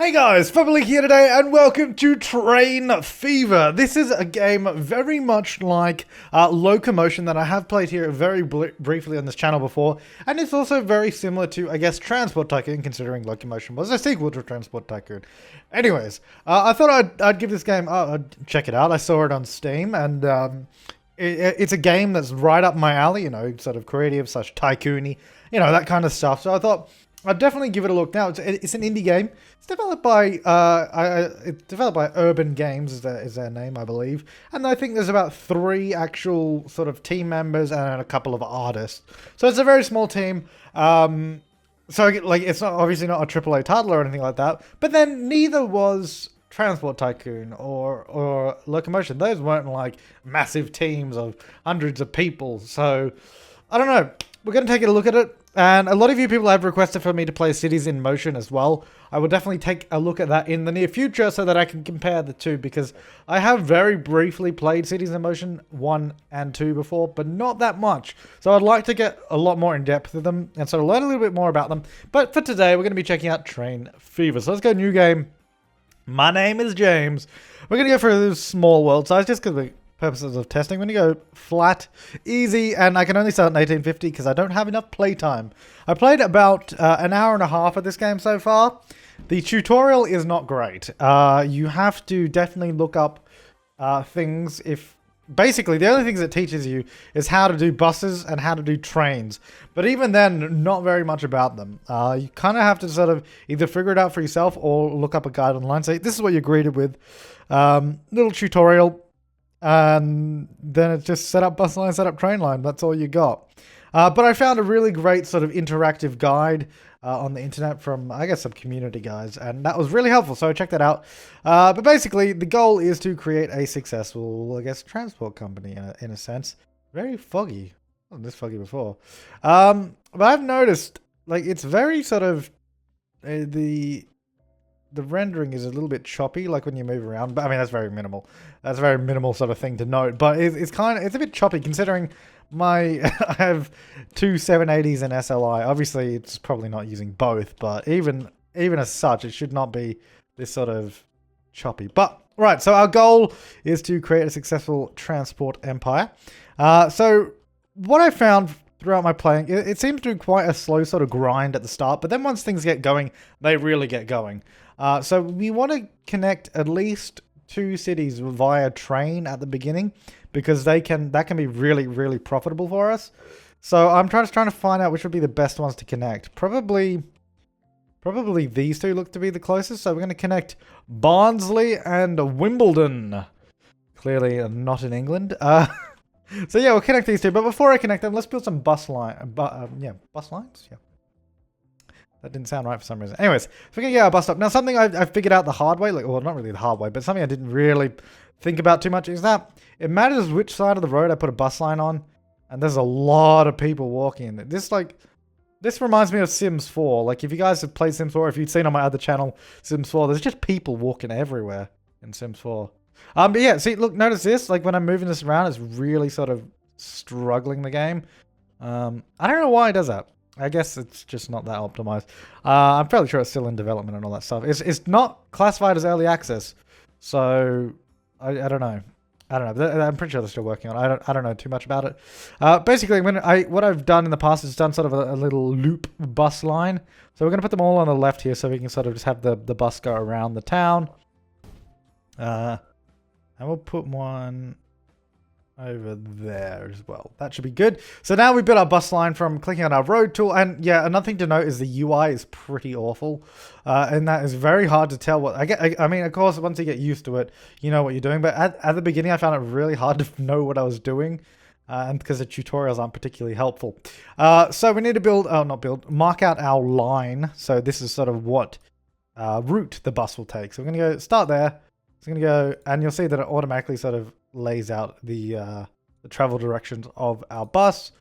Hey guys, Flabaliki here today and welcome to Train Fever. This is a game very much like Locomotion that I have played here very briefly on this channel before, and it's also very similar to, I guess, Transport Tycoon, considering Locomotion was a sequel to Transport Tycoon. Anyways, I thought I'd give this game, I'd check it out. I saw it on Steam, and it's a game that's right up my alley, you know, sort of creative / tycoon-y, you know, that kind of stuff. So I thought I'd definitely give it a look. Now, it's an indie game. It's developed by Urban Games, is their name, I believe. And I think there's about 3 actual sort of team members and a couple of artists. So it's a very small team. So like it's not obviously not a AAA title or anything like that. But then neither was Transport Tycoon or Locomotion. Those weren't like massive teams of hundreds of people. So I don't know. We're going to take a look at it. And a lot of you people have requested for me to play Cities in Motion as well. I will definitely take a look at that in the near future so that I can compare the two, because I have very briefly played Cities in Motion 1 and 2 before, but not that much. So I'd like to get a lot more in depth with them and sort of learn a little bit more about them. But for today, we're going to be checking out Train Fever. So let's go new game. My name is James. We're going to go for a small world size just because we purposes of testing. We're going to go flat, easy, and I can only start in 1850 because I don't have enough playtime. I played about an hour and a half of this game so far. The tutorial is not great. You have to definitely look up things. Basically, the only things it teaches you is how to do buses and how to do trains. But even then, not very much about them. You kind of have to sort of either figure it out for yourself or look up a guide online. So this is what you're greeted with. Little tutorial. And then it's just set up bus line, set up train line. That's all you got. But I found a really great sort of interactive guide on the internet from, I guess, some community guys. And that was really helpful. So check that out. But basically, the goal is to create a successful, I guess, transport company in a sense. Very foggy. Wasn't this foggy before. But I've noticed, like, it's very sort of the rendering is a little bit choppy, like when you move around. But I mean, that's very minimal. That's a very minimal sort of thing to note. But it's a bit choppy considering I have 2 780s and SLI. Obviously, it's probably not using both, but even as such, it should not be this sort of choppy. But right, so our goal is to create a successful transport empire. So what I found throughout my playing, it seems to be quite a slow sort of grind at the start, but then once things get going, they really get going. So we want to connect at least 2 cities via train at the beginning, because that can be really, really profitable for us. So I'm trying to find out which would be the best ones to connect. Probably these 2 look to be the closest. So we're going to connect Barnsley and Wimbledon. Clearly not in England. So yeah, we'll connect these 2. But before I connect them, let's build some bus lines. Yeah. That didn't sound right for some reason. Anyways, so we're going to get our bus stop. Now, something I figured out the hard way, well, not really the hard way, but something I didn't really think about too much is that it matters which side of the road I put a bus line on, and there's a lot of people walking. This reminds me of Sims 4. Like, if you guys have played Sims 4, if you've seen on my other channel, Sims 4, there's just people walking everywhere in Sims 4. But yeah, see, look, notice this. Like, when I'm moving this around, it's really sort of struggling the game. I don't know why it does that. I guess it's just not that optimized. I'm fairly sure it's still in development and all that stuff. It's not classified as early access, so I don't know. I'm pretty sure they're still working on it. I don't know too much about it. Basically, what I've done in the past is done sort of a little loop bus line. So we're going to put them all on the left here, so we can sort of just have the bus go around the town. And we'll put one over there as well. That should be good. So now we built our bus line from clicking on our road tool. And yeah, another thing to note is the UI is pretty awful. And that is very hard to tell what I mean, of course, once you get used to it, you know what you're doing. But at the beginning, I found it really hard to know what I was doing. And because the tutorials aren't particularly helpful. So we need to mark out our line. So this is sort of what route the bus will take. So we're going to go start there. It's going to go, and you'll see that it automatically sort of lays out the travel directions of our bus.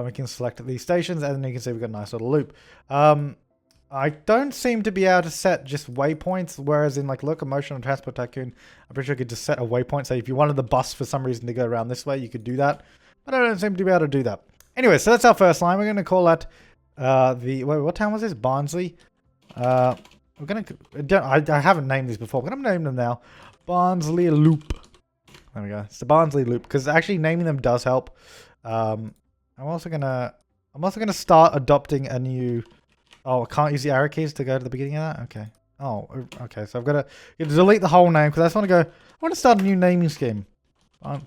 We can select these stations, and then you can see we've got a nice little loop. I don't seem to be able to set just waypoints, whereas in like Locomotion and Transport Tycoon, I'm pretty sure you could just set a waypoint. So if you wanted the bus for some reason to go around this way, you could do that. But I don't seem to be able to do that. Anyway, so that's our first line. We're going to call that what town was this? Barnsley. we're gonna. I haven't named these before, but I'm gonna name them now. Barnsley Loop. There we go. It's the Barnsley Loop because actually naming them does help. I'm also gonna start adopting a new. Oh, I can't use the arrow keys to go to the beginning of that. Okay. Oh, okay. So I've got to delete the whole name because I just want to go. I want to start a new naming scheme,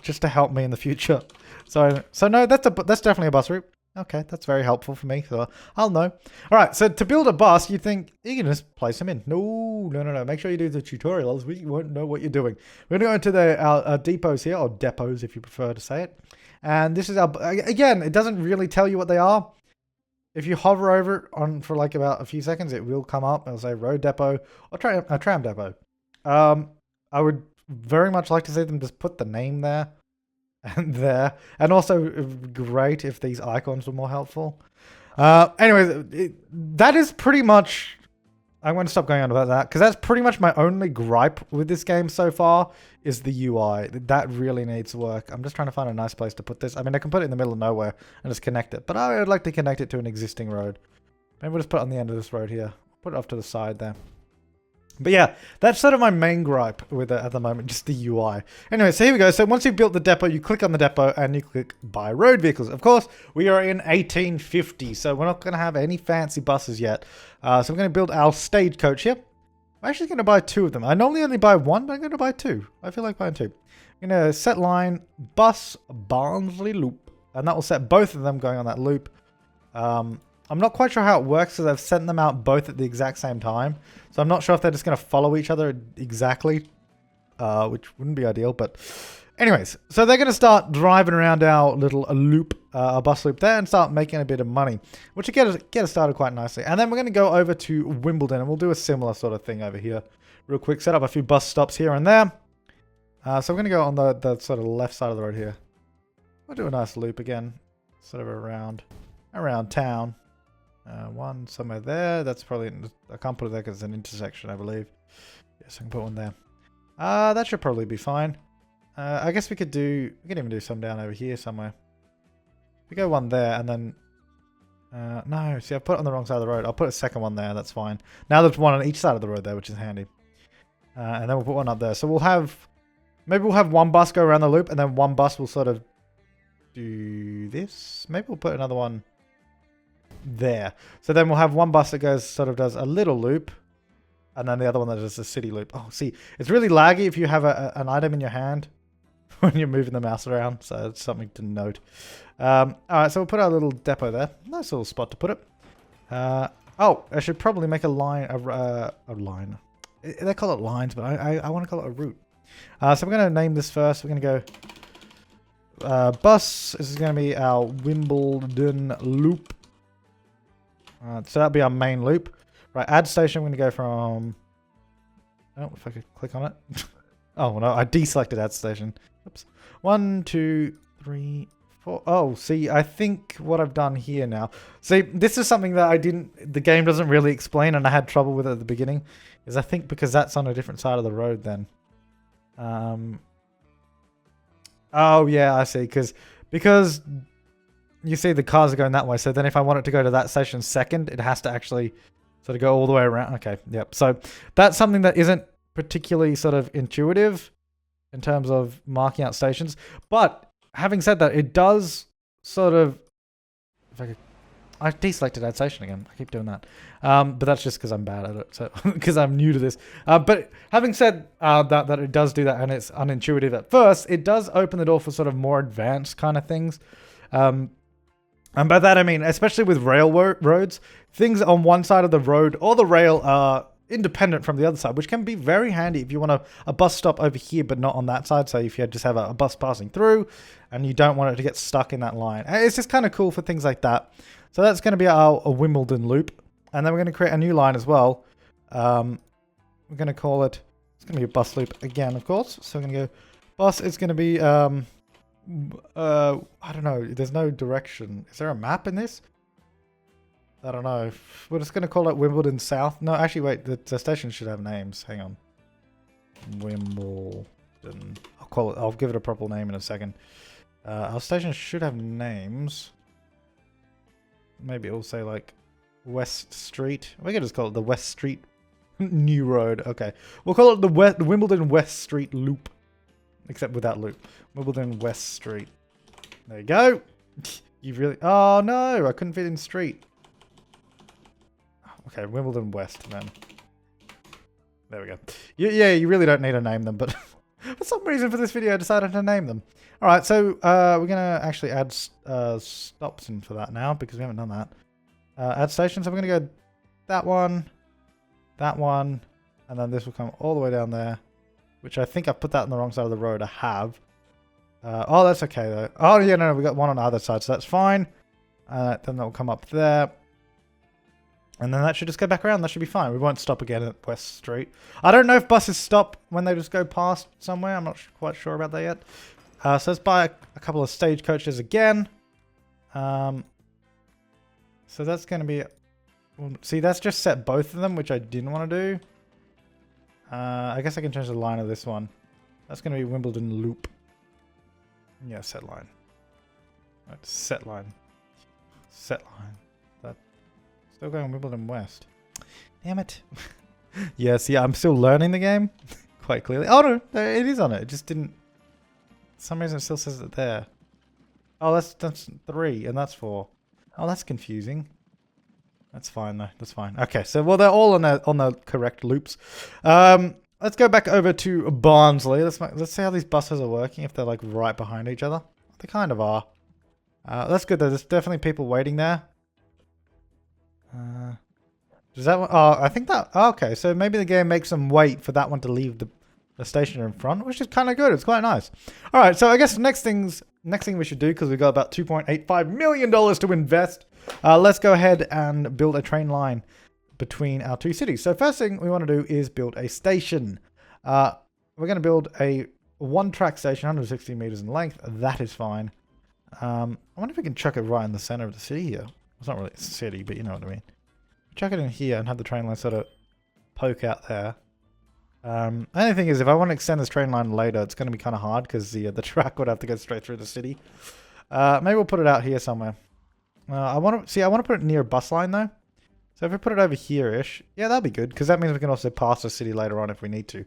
just to help me in the future. So no, that's definitely a bus route. Okay, that's very helpful for me. So I'll know. All right. So to build a bus, you think you can just place them in? No. Make sure you do the tutorials. We won't know what you're doing. We're going to go into our depots here, or depots if you prefer to say it. And this is again. It doesn't really tell you what they are. If you hover over it on for like about a few seconds, it will come up. It'll say road depot or tram depot. I would very much like to see them just put the name there and there. And also great if these icons were more helpful. Anyways, that is pretty much... I'm going to stop going on about that because that's pretty much my only gripe with this game so far is the UI. That really needs work. I'm just trying to find a nice place to put this. I mean, I can put it in the middle of nowhere and just connect it, but I would like to connect it to an existing road. Maybe we'll just put it on the end of this road here. Put it off to the side there. But yeah, that's sort of my main gripe with it at the moment, just the UI. Anyway, so here we go. So once you've built the depot, you click on the depot and you click buy road vehicles. Of course, we are in 1850, so we're not going to have any fancy buses yet. So we're going to build our stagecoach here. I'm actually going to buy 2 of them. I normally only buy 1, but I'm going to buy 2. I feel like buying 2. I'm going to set line bus Barnsley loop, and that will set both of them going on that loop. I'm not quite sure how it works because I've sent them out both at the exact same time. So I'm not sure if they're just going to follow each other exactly, which wouldn't be ideal. But anyways, so they're going to start driving around our little loop, a bus loop there and start making a bit of money, which will get us started quite nicely. And then we're going to go over to Wimbledon and we'll do a similar sort of thing over here real quick. Set up a few bus stops here and there. So we're going to go on the sort of left side of the road here. We'll do a nice loop again, sort of around town. One somewhere there. That's probably... I can't put it there because it's an intersection, I believe. Yes, I can put one there. That should probably be fine. I guess we could even do some down over here somewhere. We go one there and then... no, see, I've put it on the wrong side of the road. I'll put a second one there. That's fine. Now there's one on each side of the road there, which is handy. And then we'll put one up there. So we'll have... Maybe we'll have one bus go around the loop and then one bus will sort of do this. Maybe we'll put another one... there. So then we'll have one bus that does a little loop and then the other one that does a city loop. Oh, see, it's really laggy if you have an item in your hand when you're moving the mouse around. So it's something to note. All right, so we'll put our little depot there. Nice little spot to put it. Oh, I should probably make a line, a line. They call it lines, but I want to call it a route. So we're going to name this first. We're going to go bus. This is going to be our Wimbledon loop. So that'll be our main loop. Right, add station, we're going to go from... Oh, if I could click on it. Oh, no, I deselected add station. Oops. 1, 2, 3, 4. Oh, see, I think what I've done here now... See, this is something that the game doesn't really explain and I had trouble with at the beginning. Is I think because that's on a different side of the road then. Oh, yeah, I see. Because... You see the cars are going that way, so then if I want it to go to that station second, it has to actually sort of go all the way around. Okay, yep. So that's something that isn't particularly sort of intuitive in terms of marking out stations. But having said that, it does sort of... I deselected add station again. I keep doing that. But that's just because I'm bad at it, so because I'm new to this. But having said that it does do that and it's unintuitive at first, it does open the door for sort of more advanced kind of things. And by that I mean, especially with railroads, things on one side of the road or the rail are independent from the other side, which can be very handy if you want a bus stop over here but not on that side. So if you just have a bus passing through and you don't want it to get stuck in that line. It's just kind of cool for things like that. So that's going to be our Wimbledon loop. And then we're going to create a new line as well. We're going to call it... It's going to be a bus loop again, of course. So we're going to go... Bus, it's going to be... I don't know. There's no direction. Is there a map in this? I don't know. We're just going to call it Wimbledon South. No, actually, wait. The station should have names. Hang on. Wimbledon. I'll give it a proper name in a second. Our station should have names. Maybe it'll say like West Street. We can just call it the West Street New road. Okay. We'll call it the Wimbledon West Street Loop. Except without loop. Wimbledon West Street. There you go. You really... Oh, no. I couldn't fit in street. Okay, Wimbledon West, then. There we go. Yeah, you really don't need to name them, but for some reason for this video, I decided to name them. All right, so we're going to actually add stops in for that now, because we haven't done that. Add stations, so we're going to go that one, and then this will come all the way down there, which I think I've put that on the wrong side of the road. I have. Oh, that's okay, though. Oh, yeah, no, we got one on the other side, so that's fine. Then that will come up there. And then that should just go back around. That should be fine. We won't stop again at West Street. I don't know if buses stop when they just go past somewhere. I'm not quite sure about that yet. So let's buy a couple of stagecoaches again. So that's going to be... See, that's just set both of them, which I didn't want to do. I guess I can change the line of this one. That's going to be Wimbledon Loop. Yeah, set line. Right, set line. Set line. Still going Wimbledon West. Damn it. Yeah, see, I'm still learning the game quite clearly. Oh, no, it is on it. It just didn't... For some reason, it still says it there. Oh, that's 3, and that's 4. Oh, that's confusing. That's fine, though. That's fine. Okay, so, well, they're all on the correct loops. Let's go back over to Barnsley. Let's see how these buses are working, if they're, like, right behind each other. They kind of are. That's good, though. There's definitely people waiting there. Does that one? Oh, I think that... Oh, okay, so maybe the game makes them wait for that one to leave the station in front, which is kind of good. It's quite nice. All right, so I guess next thing we should do, because we've got about $2.85 million to invest, let's go ahead and build a train line between our two cities. So first thing we want to do is build a station. We're going to build a one-track station, 160 meters in length. That is fine. I wonder if we can chuck it right in the center of the city here. It's not really a city, but you know what I mean. Chuck it in here and have the train line sort of poke out there. Only thing is, if I want to extend this train line later, it's going to be kind of hard because the track would have to go straight through the city. Maybe we'll put it out here somewhere. I want to put it near a bus line though. So if we put it over here-ish, yeah, that'd be good because that means we can also pass the city later on if we need to.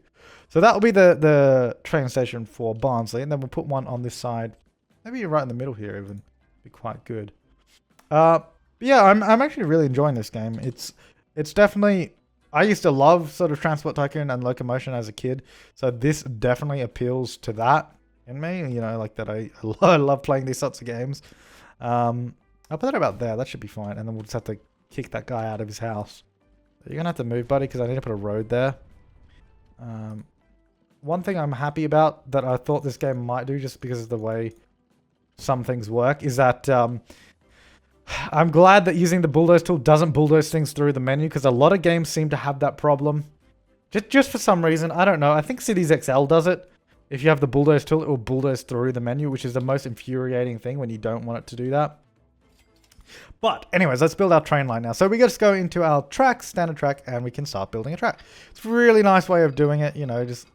So that will be the train station for Barnsley, and then we'll put one on this side. Maybe right in the middle here even. Be quite good. Yeah, I'm actually really enjoying this game. It's definitely... I used to love sort of Transport Tycoon and Locomotion as a kid, so this definitely appeals to that in me. You know, like that I love playing these sorts of games. I'll put that about there. That should be fine, and then we'll just have to kick that guy out of his house. You're gonna have to move, buddy, because I need to put a road there. One thing I'm happy about that I thought this game might do, just because of the way some things work, is that... I'm glad that using the bulldoze tool doesn't bulldoze things through the menu, because a lot of games seem to have that problem. Just for some reason, I don't know. I think Cities XL does it. If you have the bulldoze tool, it will bulldoze through the menu, which is the most infuriating thing when you don't want it to do that. But anyways, let's build our train line now. So we just go into our track, standard track, and we can start building a track. It's a really nice way of doing it, you know, just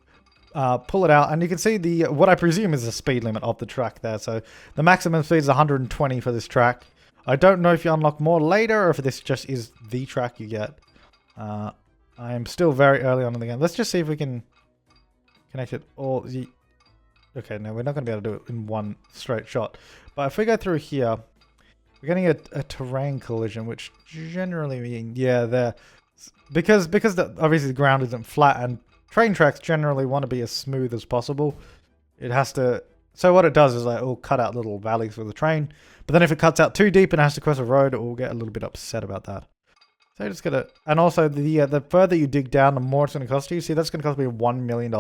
pull it out. And you can see what I presume is the speed limit of the track there. So the maximum speed is 120 for this track. I don't know if you unlock more later or if this just is the track you get. I am still very early on in the game. Let's just see if we can connect it all. Okay, no, we're not going to be able to do it in one straight shot. But if we go through here, we're getting a terrain collision, which generally means, yeah, there. Because obviously the ground isn't flat and train tracks generally want to be as smooth as possible. It has to... So what it does is like, it will cut out little valleys for the train. But then if it cuts out too deep and has to cross a road, it will get a little bit upset about that. So you just gotta... And also, the further you dig down, the more it's going to cost you. See, that's going to cost me $1 million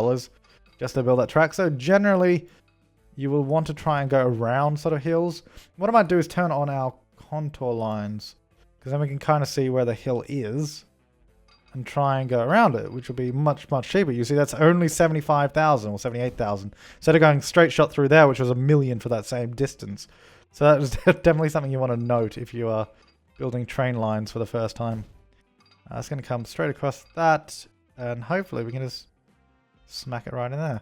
just to build that track. So generally, you will want to try and go around sort of hills. What I might do is turn on our contour lines, because then we can kind of see where the hill is and try and go around it, which will be much, much cheaper. You see, that's only 75,000 or 78,000 instead of going straight shot through there, which was $1 million for that same distance. So that was definitely something you want to note if you are building train lines for the first time. It's going to come straight across that, and hopefully we can just smack it right in there.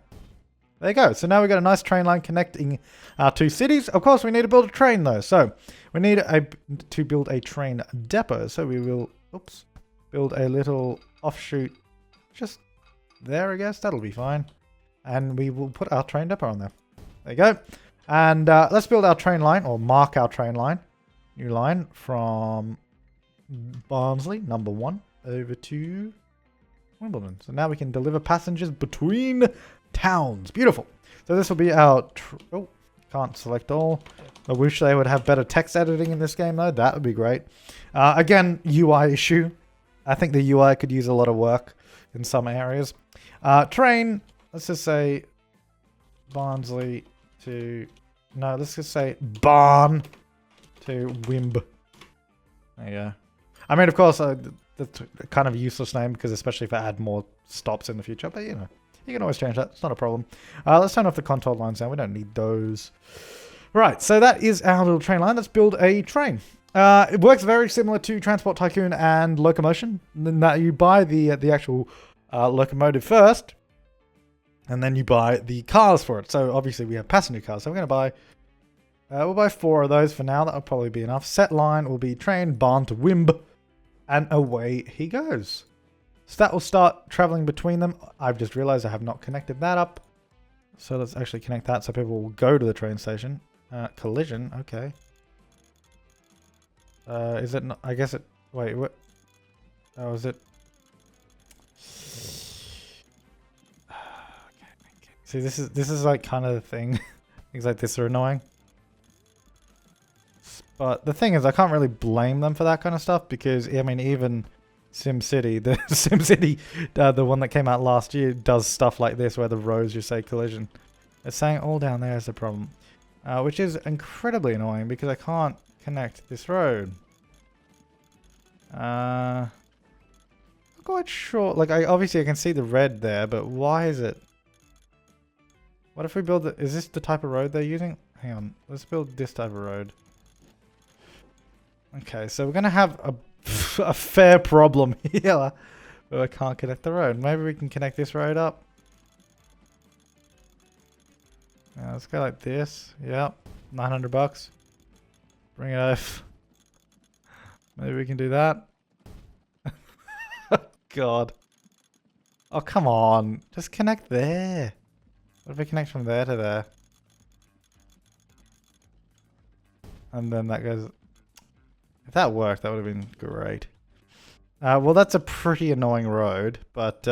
There you go. So now we've got a nice train line connecting our two cities. Of course, we need to build a train though. So we need to build a train depot. So we will, oops, build a little offshoot just there, I guess. That'll be fine. And we will put our train depot on there. There you go. And let's build our train line, or mark our train line. New line from Barnsley, number 1, over to Wimbledon. So now we can deliver passengers between towns. Beautiful. So this will be our... oh, can't select all. I wish they would have better text editing in this game, though. That would be great. Again, UI issue. I think the UI could use a lot of work in some areas. Train, let's just say Barnsley to... no, let's just say Barn to Wimb. There you go. I mean, of course, that's a kind of useless name, because especially if I add more stops in the future. But, you know, you can always change that. It's not a problem. Let's turn off the contour lines now. We don't need those. Right, so that is our little train line. Let's build a train. It works very similar to Transport Tycoon and Locomotion, in that you buy the actual locomotive first, and then you buy the cars for it. So obviously we have passenger cars. So we're going to buy, we'll buy 4 of those for now. That'll probably be enough. Set line will be train, Barn to Wimb, and away he goes. So that will start traveling between them. I've just realized I have not connected that up. So let's actually connect that so people will go to the train station. Collision, okay. Is it not? I guess it... wait, what? Oh, is it... okay. See, this is like kind of the thing. Things like this are annoying. But the thing is, I can't really blame them for that kind of stuff, because, I mean, even SimCity, the one that came out last year, does stuff like this where the rows just say collision. It's saying all down there is the problem. Which is incredibly annoying, because I can't connect this road. Not quite sure. Like, obviously I can see the red there, but why is it? What if we build it? Is this the type of road they're using? Hang on. Let's build this type of road. Okay, so we're going to have a fair problem here where I can't connect the road. Maybe we can connect this road up. Yeah, let's go like this. Yep. $900. Bring it over. Maybe we can do that. God. Oh, come on. Just connect there. What if we connect from there to there? And then that goes... if that worked, that would have been great. Well, that's a pretty annoying road, but...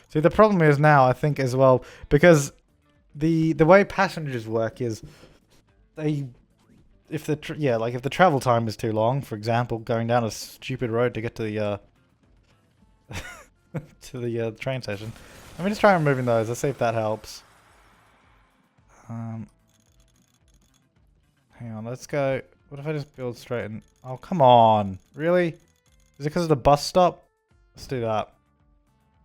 see, the problem is now, I think, as well, because the way passengers work is... they... if the if the travel time is too long, for example, going down a stupid road to get to the to the train station. Let me just try removing those. Let's see if that helps. Hang on, let's go. What if I just build straight in? Oh, come on. Really? Is it because of the bus stop? Let's do that.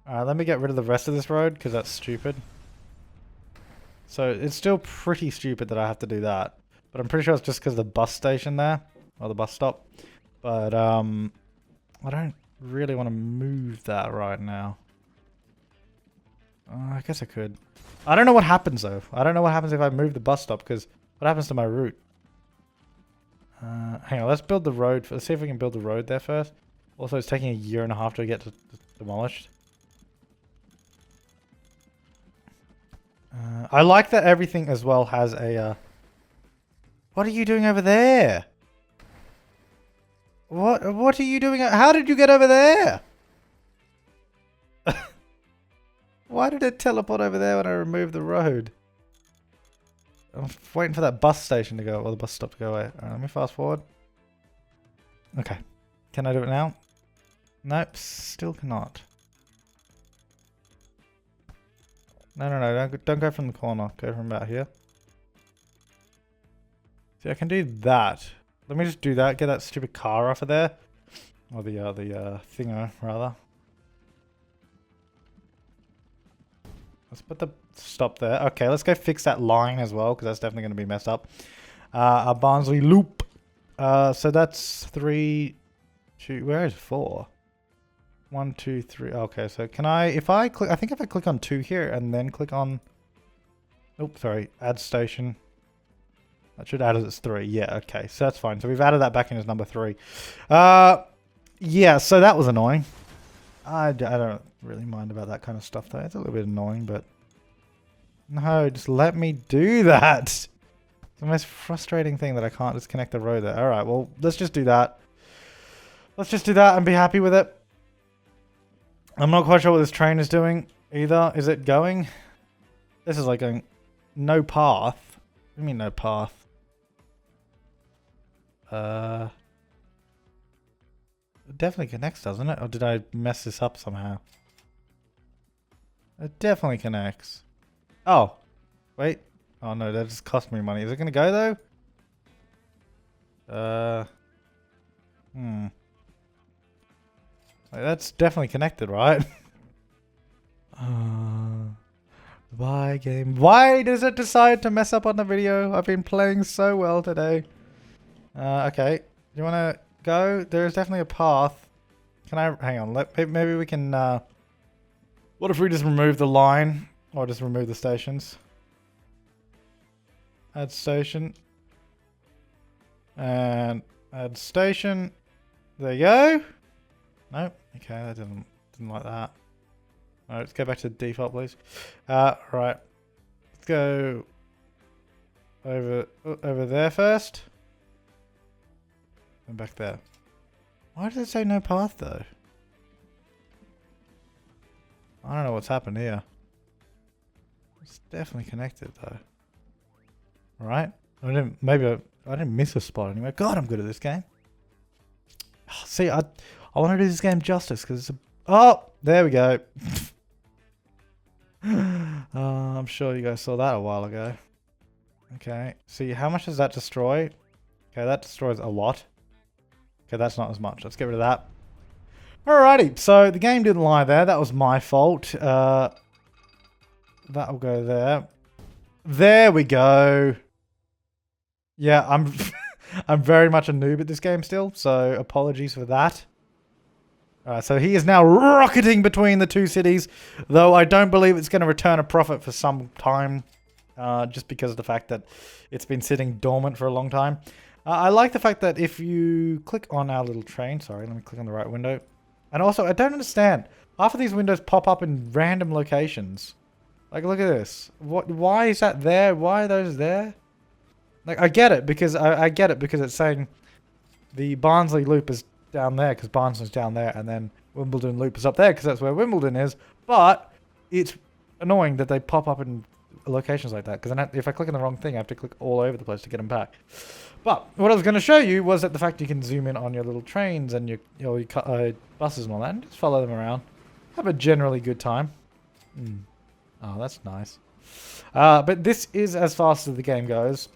Alright, let me get rid of the rest of this road, because that's stupid. So it's still pretty stupid that I have to do that. But I'm pretty sure it's just because of the bus station there. Or the bus stop. But, I don't really want to move that right now. I guess I could. I don't know what happens, though. I don't know what happens if I move the bus stop, because what happens to my route? Hang on, let's build the road. Let's see if we can build the road there first. Also, it's taking 1.5 years to get demolished. I like that everything as well has a... what are you doing over there? What are you doing? How did you get over there? Why did it teleport over there when I removed the road? I'm waiting for that bus station to go, or the bus stop to go away. Alright, let me fast forward. Okay. Can I do it now? Nope, still cannot. No, don't go from the corner. Go from about here. See, I can do that. Let me just do that. Get that stupid car off of there. Or the thinger, rather. Let's put the stop there. Okay, let's go fix that line as well, because that's definitely going to be messed up. Our Barnsley loop. So that's 3, 2, where is 4? 1, 2, 3. Okay, so can I, if I click, I think if I click on 2 here and then click on, oops, sorry, add station. That should add it as 3. Yeah, okay, so that's fine. So we've added that back in as number 3. Yeah, so that was annoying. I don't really mind about that kind of stuff though. It's a little bit annoying, but no, just let me do that. It's the most frustrating thing that I can't just connect the road there. All right, well, let's just do that. Let's just do that and be happy with it. I'm not quite sure what this train is doing either. Is it going? This is like going no path. What do you mean no path? It definitely connects, doesn't it? Or did I mess this up somehow? It definitely connects. Oh, wait. Oh no, that just cost me money. Is it gonna go though? Like, that's definitely connected, right? Why game? Why does it decide to mess up on the video? I've been playing so well today. Okay. You wanna go? There's definitely a path. Can I hang on? Maybe we can. What if we just remove the line, or just remove the stations? Add station. And add station. There you go. Nope. Okay, that didn't like that. Alright, let's go back to the default, please. Right. Let's go over there first. And back there. Why does it say no path though? I don't know what's happened here. It's definitely connected though. Right? I didn't miss a spot anyway. God, I'm good at this game. See, I want to do this game justice because it's a... Oh, there we go. I'm sure you guys saw that a while ago. Okay. See, how much does that destroy? Okay, that destroys a lot. Okay, that's not as much. Let's get rid of that. Alrighty, so the game didn't lie there. That was my fault. That'll go there. There we go. Yeah, I'm I'm very much a noob at this game still, so apologies for that. Alright, so he is now rocketing between the two cities, though I don't believe it's going to return a profit for some time, just because of the fact that it's been sitting dormant for a long time. I like the fact that if you click on our little train, sorry, let me click on the right window. And also, I don't understand. Half of these windows pop up in random locations. Like, look at this. Why is that there? Why are those there? Like, I get it because I get it because it's saying the Barnsley loop is down there because Barnsley's down there, and then Wimbledon loop is up there because that's where Wimbledon is. But it's annoying that they pop up in locations like that because if I click on the wrong thing, I have to click all over the place to get them back. But what I was going to show you was that the fact you can zoom in on your little trains and your buses and all that, and just follow them around. Have a generally good time. Oh, that's nice. But this is as fast as the game goes,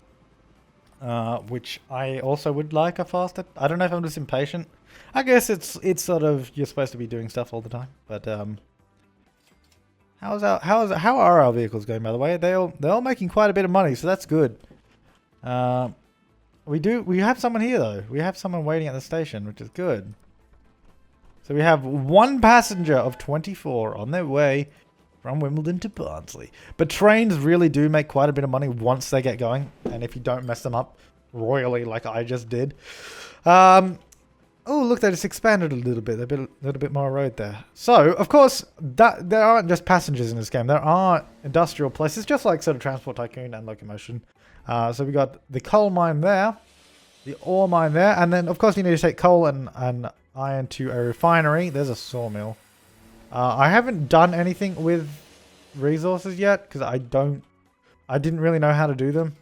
which I also would like a faster. I don't know if I'm just impatient. I guess it's sort of, you're supposed to be doing stuff all the time. But how are our vehicles going, by the way? They're all making quite a bit of money, so that's good. We have someone here though. We have someone waiting at the station, which is good. So we have one passenger of 24 on their way from Wimbledon to Barnsley. But trains really do make quite a bit of money once they get going, and if you don't mess them up royally like I just did. Oh, look, they just expanded a little bit. There's a little bit more road there. So, of course, there aren't just passengers in this game. There are industrial places, just like sort of Transport Tycoon and Locomotion. So we got the coal mine there, the ore mine there, and then, of course, you need to take coal and iron to a refinery. There's a sawmill. I haven't done anything with resources yet because I didn't really know how to do them.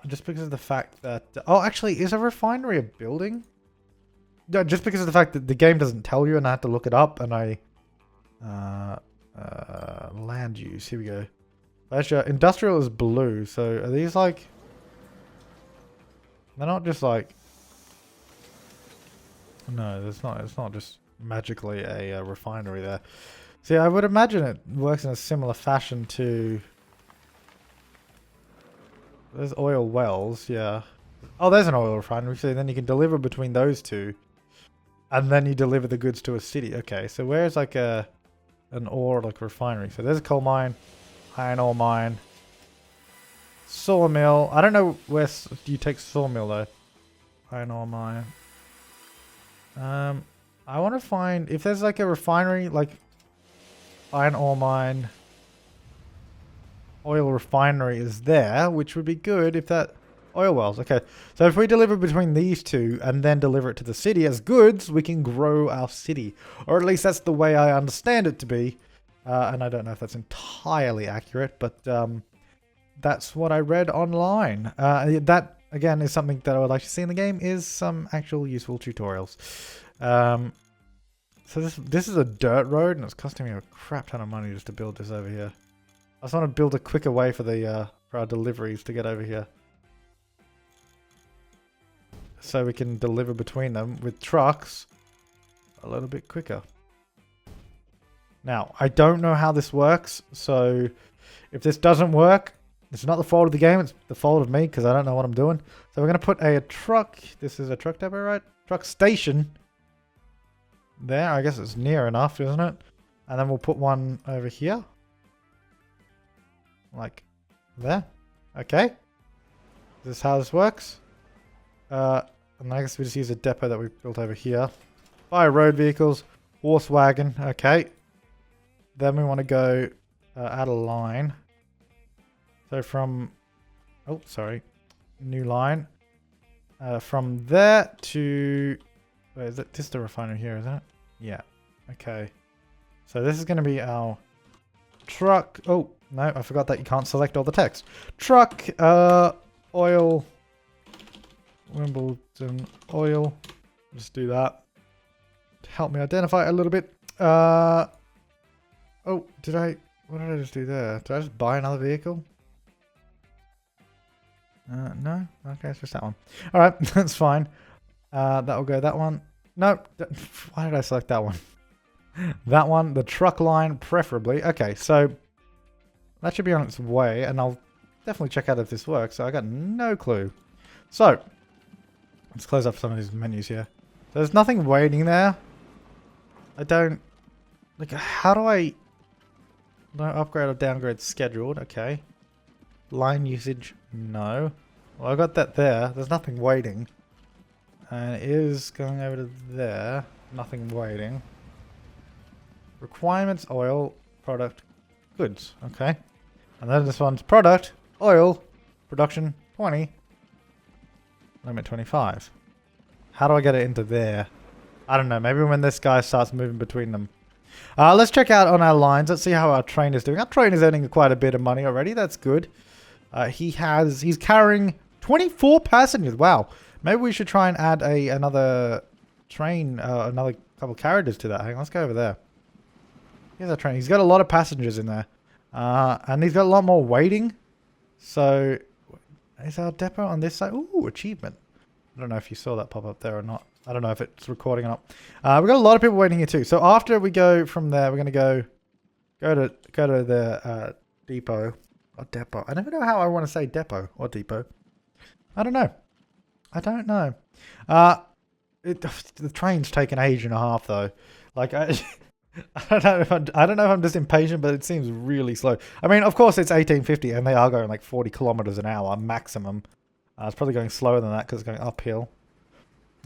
Just because of the fact that... oh, actually, is a refinery a building? No, just because of the fact that the game doesn't tell you and I had to look it up, and land use, here we go. Actually, industrial is blue, so are these like... they're not just like... no, it's not just magically a refinery there. See, I would imagine it works in a similar fashion to... there's oil wells, yeah. Oh, there's an oil refinery, so then you can deliver between those two. And then you deliver the goods to a city. Okay, so where's like an ore like refinery? So there's a coal mine, iron ore mine, sawmill. I don't know where do you take sawmill though. Iron ore mine. I want to find if there's like a refinery like iron ore mine, oil refinery is there, which would be good if that oil wells. Okay, so if we deliver between these two and then deliver it to the city as goods, we can grow our city, or at least that's the way I understand it to be. And I don't know if that's entirely accurate, but that's what I read online. That again is something that I would like to see in the game, is some actual useful tutorials. So this is a dirt road, and it's costing me a crap ton of money just to build this over here. I just want to build a quicker way for the for our deliveries to get over here, so we can deliver between them with trucks a little bit quicker. Now, I don't know how this works, so if this doesn't work, it's not the fault of the game, it's the fault of me, because I don't know what I'm doing. So we're going to put a truck, this is a truck depot, right? Truck station there. I guess it's near enough, isn't it? And then we'll put one over here. Like there. Okay. Is this how this works? And I guess we just use a depot that we've built over here. Fire road vehicles, horse wagon, okay. Then we want to go add a line. So from, oh, sorry, new line. From there to, wait, is it just the refinery here, isn't it? Yeah, okay. So this is going to be our truck. Oh, no, I forgot that you can't select all the text. Truck, oil, Wimbledon oil. Just do that to help me identify it a little bit. Oh, what did I just do there? Did I just buy another vehicle? No? Okay, it's just that one. Alright, that's fine. That'll go that one. No, why did I select that one? That one, the truck line preferably. Okay, so that should be on its way, and I'll definitely check out if this works. So I got no clue. So, let's close up some of these menus here. There's nothing waiting there. I don't... Like, how do I... No upgrade or downgrade scheduled. Okay. Line usage, no. Well, I got that there. There's nothing waiting. And it is going over to there. Nothing waiting. Requirements, oil, product, goods. Okay. And then this one's product, oil, production, 20. Limit 25. How do I get it into there? I don't know. Maybe when this guy starts moving between them. Let's check out on our lines. Let's see how our train is doing. Our train is earning quite a bit of money already. That's good. He's carrying 24 passengers. Wow. Maybe we should try and add another train, another couple carriages to that. Hang on, let's go over there. Here's our train. He's got a lot of passengers in there. And he's got a lot more waiting. So, is our depot on this side? Ooh, achievement. I don't know if you saw that pop up there or not. I don't know if it's recording or not. We've got a lot of people waiting here too. So after we go from there, we're going to go to the depot. Or depot. I never know how I want to say depot or depot. I don't know. The train's taken an age and a half though. Like I don't know if I'm just impatient, but it seems really slow. I mean, of course it's 1850 and they are going like 40 kilometers an hour maximum. It's probably going slower than that because it's going uphill.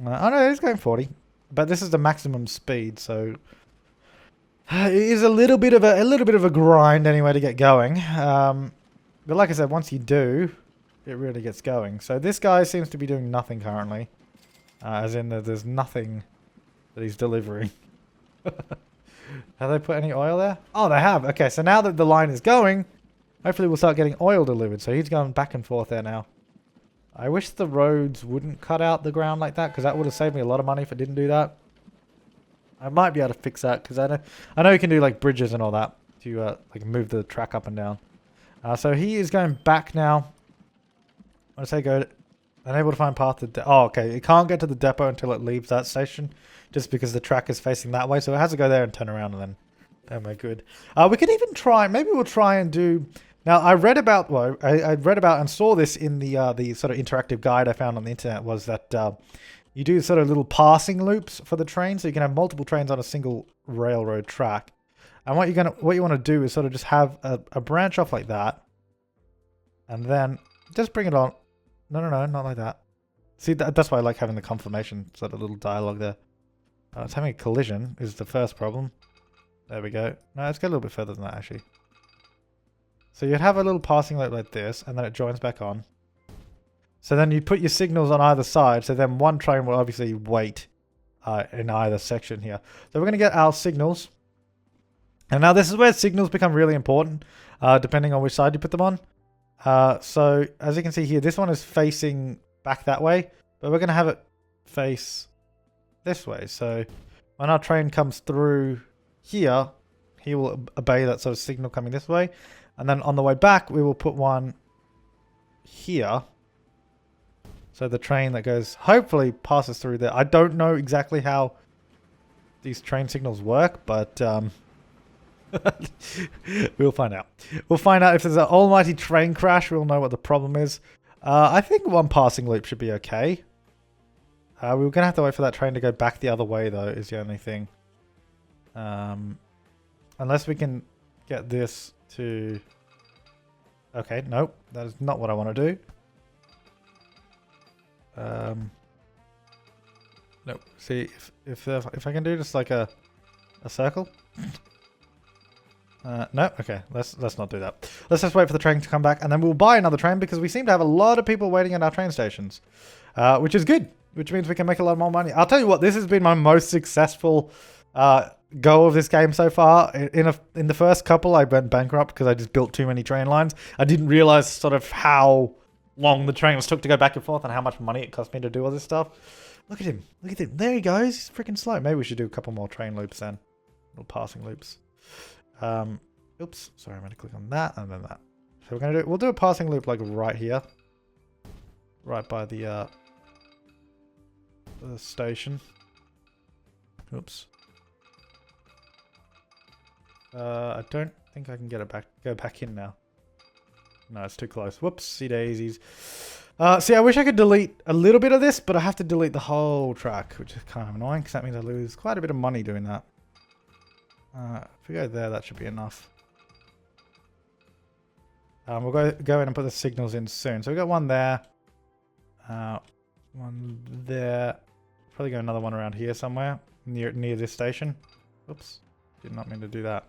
Oh no, it's going 40, but this is the maximum speed, so it is a little bit of a grind anyway to get going. But like I said, once you do, it really gets going. So this guy seems to be doing nothing currently, as in there's nothing that he's delivering. Have they put any oil there? Oh, they have. Okay, so now that the line is going, hopefully we'll start getting oil delivered. So he's going back and forth there now. I wish the roads wouldn't cut out the ground like that, because that would have saved me a lot of money if it didn't do that. I might be able to fix that, because I know you can do like bridges and all that to like move the track up and down. So he is going back now. I want to say go unable to find path to oh, okay. It can't get to the depot until it leaves that station, just because the track is facing that way. So it has to go there and turn around, and then oh my good. We could even try. Maybe we'll try and do. Now, I read about, well, I read about and saw this in the sort of interactive guide I found on the internet, was that you do sort of little passing loops for the train, so you can have multiple trains on a single railroad track. And what you want to do is sort of just have a branch off like that, and then just bring it on. No, not like that. See, that's why I like having the confirmation sort of little dialogue there. It's having a collision is the first problem. There we go. No, let's go a little bit further than that, actually. So you'd have a little passing loop like this, and then it joins back on. So then you put your signals on either side, so then one train will obviously wait in either section here. So we're going to get our signals. And now this is where signals become really important, depending on which side you put them on. So as you can see here, this one is facing back that way, but we're going to have it face this way. So when our train comes through here, he will obey that sort of signal coming this way. And then on the way back, we will put one here. So the train that goes, hopefully passes through there. I don't know exactly how these train signals work, but we'll find out. We'll find out if there's an almighty train crash. We'll know what the problem is. I think one passing loop should be okay. We're going to have to wait for that train to go back the other way, though, is the only thing. Unless we can get this to... Okay, nope. That is not what I want to do. Nope. See, if I can do just like a circle. No, okay. Let's not do that. Let's just wait for the train to come back, and then we'll buy another train because we seem to have a lot of people waiting at our train stations, which is good. Which means we can make a lot more money. I'll tell you what, this has been my most successful go of this game so far. In the first couple, I went bankrupt because I just built too many train lines. I didn't realize sort of how long the trains took to go back and forth and how much money it cost me to do all this stuff. Look at him. Look at him. There he goes. He's freaking slow. Maybe we should do a couple more train loops then. Little passing loops. Oops. Sorry, I'm going to click on that and then that. So we'll do a passing loop like right here. Right by the station. Oops. I don't think I can get it back. Go back in now. No, it's too close. Whoopsie daisies. See, I wish I could delete a little bit of this, but I have to delete the whole track, which is kind of annoying because that means I lose quite a bit of money doing that. If we go there, that should be enough. We'll go in and put the signals in soon. So we got one there. One there. Probably got another one around here somewhere near this station. Oops, did not mean to do that.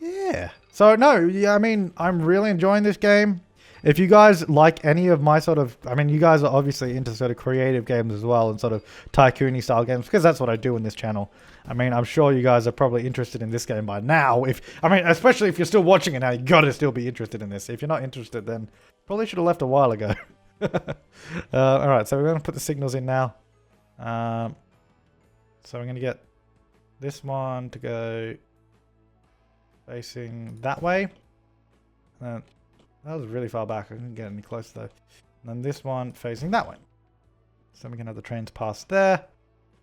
Yeah. So no, yeah, I mean, I'm really enjoying this game. If you guys like any of my sort of, I mean, you guys are obviously into sort of creative games as well and sort of tycoon-y style games because that's what I do in this channel. I mean, I'm sure you guys are probably interested in this game by now. I mean, especially if you're still watching it now, you gotta still be interested in this. If you're not interested, then probably should have left a while ago. Alright, so we're going to put the signals in now. So we're going to get this one to go facing that way. That was really far back. I couldn't get any closer though. And then this one facing that way. So we can have the trains pass there.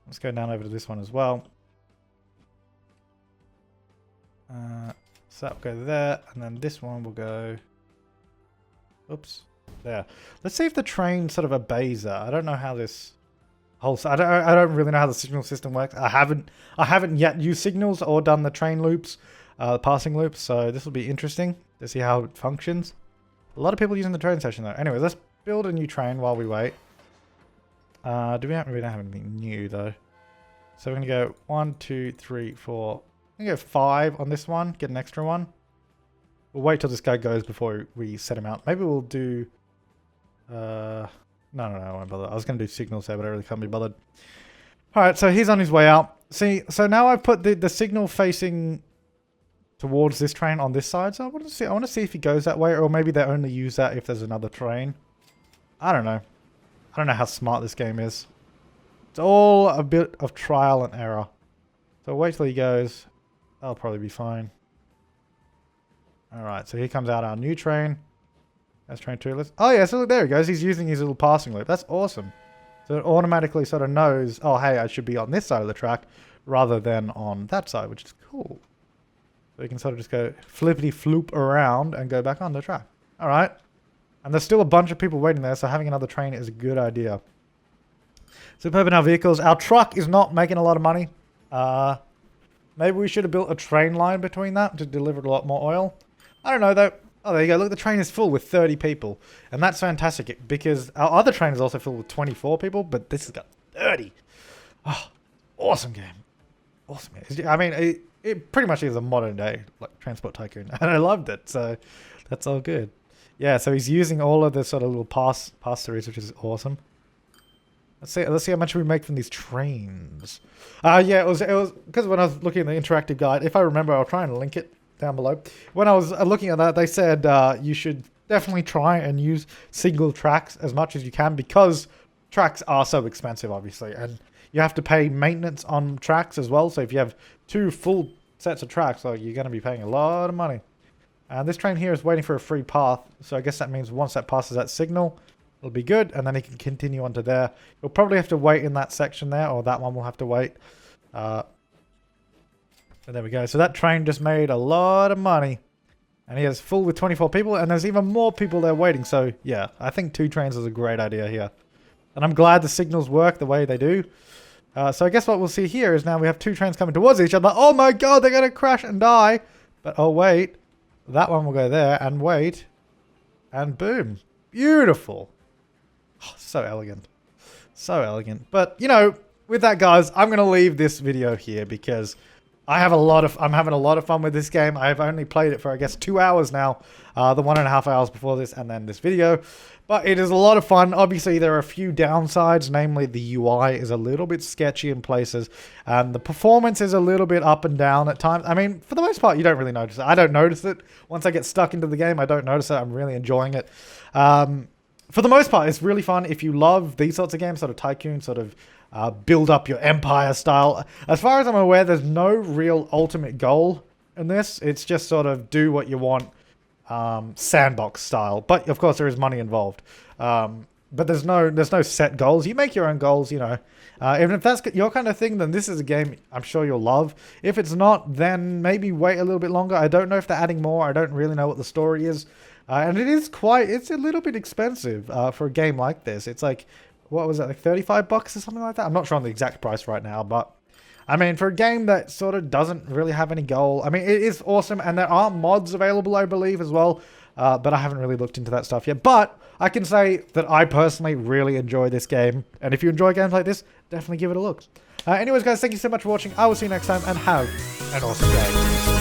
Let's go down over to this one as well. So that will go there. And then this one will go... Oops. There. Let's see if the train sort of obeys that. I don't know how this whole... I don't really know how the signal system works. I haven't yet used signals or done the train loops, the passing loops. So this will be interesting to see how it functions. A lot of people using the train station though. Anyway, let's build a new train while we wait. We don't have anything new though. So we're gonna go 1, 2, 3, 4. I'm gonna go 5 on this one. Get an extra one. We'll wait till this guy goes before we set him out. Maybe we'll do... No, I won't bother. I was going to do signals there, but I really can't be bothered. Alright, so he's on his way out. See, so now I've put the signal facing towards this train on this side. So I want to see if he goes that way, or maybe they only use that if there's another train. I don't know. I don't know how smart this game is. It's all a bit of trial and error. So wait till he goes. That'll probably be fine. Alright, so here comes out our new train. That's train 2. Oh yeah, so look, there he goes. He's using his little passing loop. That's awesome. So it automatically sort of knows, oh hey, I should be on this side of the track rather than on that side, which is cool. So you can sort of just go flippity floop around and go back on the track. Alright. And there's still a bunch of people waiting there, so having another train is a good idea. Superb in our vehicles. Our truck is not making a lot of money. Maybe we should have built a train line between that to deliver a lot more oil. I don't know though. Oh, there you go. Look, the train is full with 30 people. And that's fantastic because our other train is also filled with 24 people, but this has got 30. Oh, awesome game. awesome. I mean, it pretty much is a modern day like transport tycoon, and I loved it. So that's all good. Yeah, so he's using all of the sort of little pass-throughs, which is awesome. Let's see how much we make from these trains. Yeah, it was because when I was looking at the interactive guide, if I remember, I'll try and link it down below. When I was looking at that, they said you should definitely try and use single tracks as much as you can, because tracks are so expensive, obviously, and you have to pay maintenance on tracks as well. So if you have 2 full sets of tracks, like, you're going to be paying a lot of money. And this train here is waiting for a free path, so I guess that means once that passes that signal, it'll be good, and then he can continue on to there. You'll probably have to wait in that section there, or that one will have to wait. So there we go. So that train just made a lot of money, and he is full with 24 people, and there's even more people there waiting. So yeah, I think 2 trains is a great idea here, and I'm glad the signals work the way they do. So I guess what we'll see here is now we have 2 trains coming towards each other. Oh my god, they're gonna crash and die! But oh wait. That one will go there, and wait, and boom. Beautiful. Oh, so elegant. So elegant. But, you know, with that, guys, I'm going to leave this video here because I'm having a lot of fun with this game. I've only played it for, I guess, 2 hours now. The 1.5 hours before this, and then this video. But it is a lot of fun. Obviously, there are a few downsides, namely the UI is a little bit sketchy in places, and the performance is a little bit up and down at times. I mean, for the most part, you don't really notice it. I don't notice it. Once I get stuck into the game, I don't notice it. I'm really enjoying it. For the most part, it's really fun. If you love these sorts of games, sort of tycoon, sort of build up your empire style. As far as I'm aware, there's no real ultimate goal in this. It's just sort of do what you want. Sandbox style, but of course there is money involved. But there's no set goals. You make your own goals, you know. Even if that's your kind of thing, then this is a game I'm sure you'll love. If it's not, then maybe wait a little bit longer. I don't know if they're adding more. I don't really know what the story is, and it's a little bit expensive for a game like this. It's like, what was it, like $35 or something like that? I'm not sure on the exact price right now, but I mean, for a game that sort of doesn't really have any goal, I mean, it is awesome, and there are mods available, I believe, as well, but I haven't really looked into that stuff yet. But I can say that I personally really enjoy this game, and if you enjoy games like this, definitely give it a look. Anyways, guys, thank you so much for watching. I will see you next time, and have an awesome day.